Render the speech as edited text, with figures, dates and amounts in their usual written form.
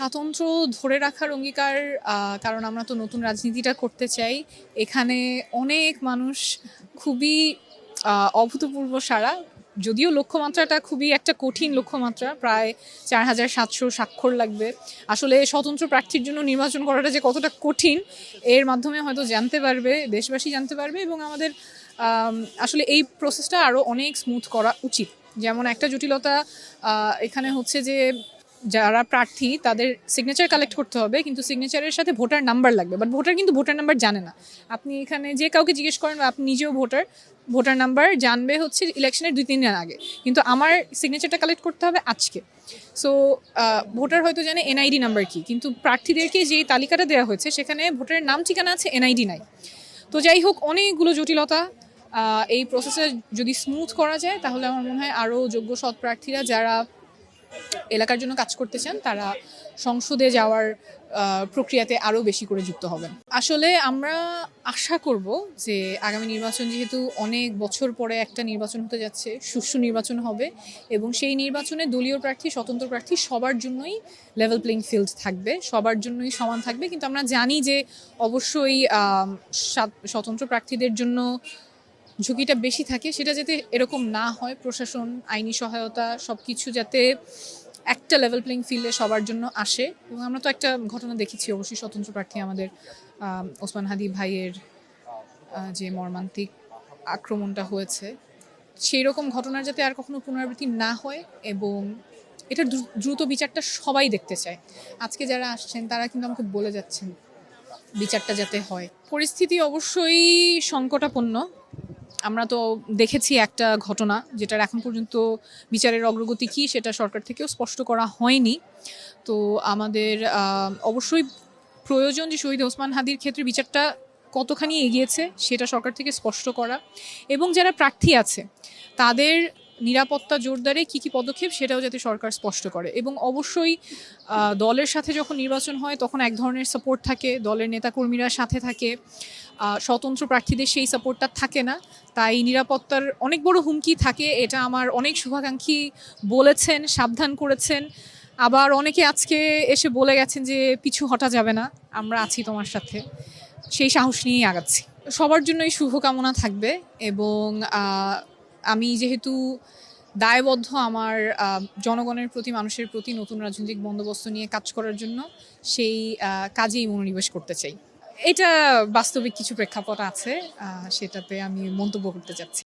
স্বাতন্ত্র্য ধরে রাখার অঙ্গীকার, কারণ আমরা তো নতুন রাজনীতিটা করতে চাই। এখানে অনেক মানুষ খুবই অভূতপূর্ব সাড়া। যদিও লক্ষ্যমাত্রাটা খুবই একটা কঠিন লক্ষ্যমাত্রা, প্রায় 4700 স্বাক্ষর লাগবে। আসলে স্বতন্ত্র প্রার্থীর জন্য নির্বাচন করাটা যে কতটা কঠিন এর মাধ্যমে হয়তো জানতে পারবে, দেশবাসী জানতে পারবে। এবং আমাদের আসলে এই প্রসেসটা আরও অনেক স্মুথ করা উচিত। যেমন একটা জটিলতা এখানে হচ্ছে যে যারা প্রার্থী তাদের সিগনেচার কালেক্ট করতে হবে, কিন্তু সিগনেচারের সাথে ভোটার নাম্বার লাগবে। বাট ভোটার কিন্তু ভোটার নাম্বার জানে না। আপনি এখানে যে কাউকে জিজ্ঞেস করেন, বা আপনি নিজেও ভোটার নাম্বার জানবে হচ্ছে ইলেকশনের 2-3 দিন আগে, কিন্তু আমার সিগনেচারটা কালেক্ট করতে হবে আজকে। সো ভোটার হয়তো জানে এনআইডি নাম্বার কি, কিন্তু প্রার্থীদেরকে যে তালিকাটা দেওয়া হয়েছে সেখানে ভোটারের নাম ঠিকানা আছে, এনআইডি নাই। তো যাই হোক, অনেকগুলো জটিলতা। এই প্রসেসে যদি স্মুথ করা যায় তাহলে আমার মনে হয় আরও যোগ্য সৎ প্রার্থীরা যারা এলাকার জন্য কাজ করতে চান তারা সংসদে যাওয়ার প্রক্রিয়াতে আরও বেশি করে যুক্ত হবেন। আসলে আমরা আশা করব যে আগামী নির্বাচন, যেহেতু অনেক বছর পরে একটা নির্বাচন হতে যাচ্ছে, সুষ্ঠু নির্বাচন হবে, এবং সেই নির্বাচনে দলীয় প্রার্থী, স্বতন্ত্র প্রার্থী সবার জন্যই লেভেল প্লেইং ফিল্ড থাকবে, সবার জন্যই সমান থাকবে। কিন্তু আমরা জানি যে অবশ্যই স্বতন্ত্র প্রার্থীদের জন্য ঝুঁকিটা বেশি থাকে। সেটা যাতে এরকম না হয়, প্রশাসন, আইনি সহায়তা সব কিছু যাতে একটা লেভেল প্লেইং ফিল্ডে সবার জন্য আসে। এবং আমরা তো একটা ঘটনা দেখেছি, অবশ্যই স্বতন্ত্র প্রার্থী আমাদের ওসমান হাদি ভাইয়ের যে মর্মান্তিক আক্রমণটা হয়েছে, সেই রকম ঘটনার যাতে আর কখনো পুনরাবৃত্তি না হয়, এবং এটার দ্রুত বিচারটা সবাই দেখতে চায়। আজকে যারা আসছেন তারা কিন্তু আমাকে বলে যাচ্ছেন বিচারটা যাতে হয়। পরিস্থিতি অবশ্যই সংকটাপন্ন। আমরা তো দেখেছি একটা ঘটনা, যেটার এখন পর্যন্ত বিচারের অগ্রগতি কী সেটা সরকার থেকেও স্পষ্ট করা হয়নি। তো আমাদের অবশ্যই প্রয়োজন যে শহীদ ওসমান হাদির ক্ষেত্রে বিচারটা কতখানি এগিয়েছে সেটা সরকার থেকে স্পষ্ট করা, এবং যারা প্রার্থী আছে তাদের নিরাপত্তা জোরদারে কী কী পদক্ষেপ সেটাও যাতে সরকার স্পষ্ট করে। এবং অবশ্যই দলের সাথে যখন নির্বাচন হয় তখন এক ধরনের সাপোর্ট থাকে, দলের নেতাকর্মীরা সাথে থাকে। স্বতন্ত্র প্রার্থীদের সেই সাপোর্টটা থাকে না, তাই নিরাপত্তার অনেক বড় হুমকি থাকে। এটা আমার অনেক শুভাকাঙ্ক্ষী বলেছেন, সাবধান করেছেন। আবার অনেকে আজকে এসে বলে গেছেন যে পিছু হটা যাবে না, আমরা আছি তোমার সাথে। সেই সাহস নিয়েই আগাচ্ছি। সবার জন্যই শুভকামনা থাকবে, এবং আমি যেহেতু দায়বদ্ধ আমার জনগণের প্রতি, মানুষের প্রতি নতুন রাজনৈতিক বন্দোবস্ত নিয়ে কাজ করার জন্য, সেই কাজেই মনোনিবেশ করতে চাই। এটা বাস্তবিক কিছু প্রেক্ষাপট আছে, সেটাতে আমি মন্তব্য করতে চাচ্ছি।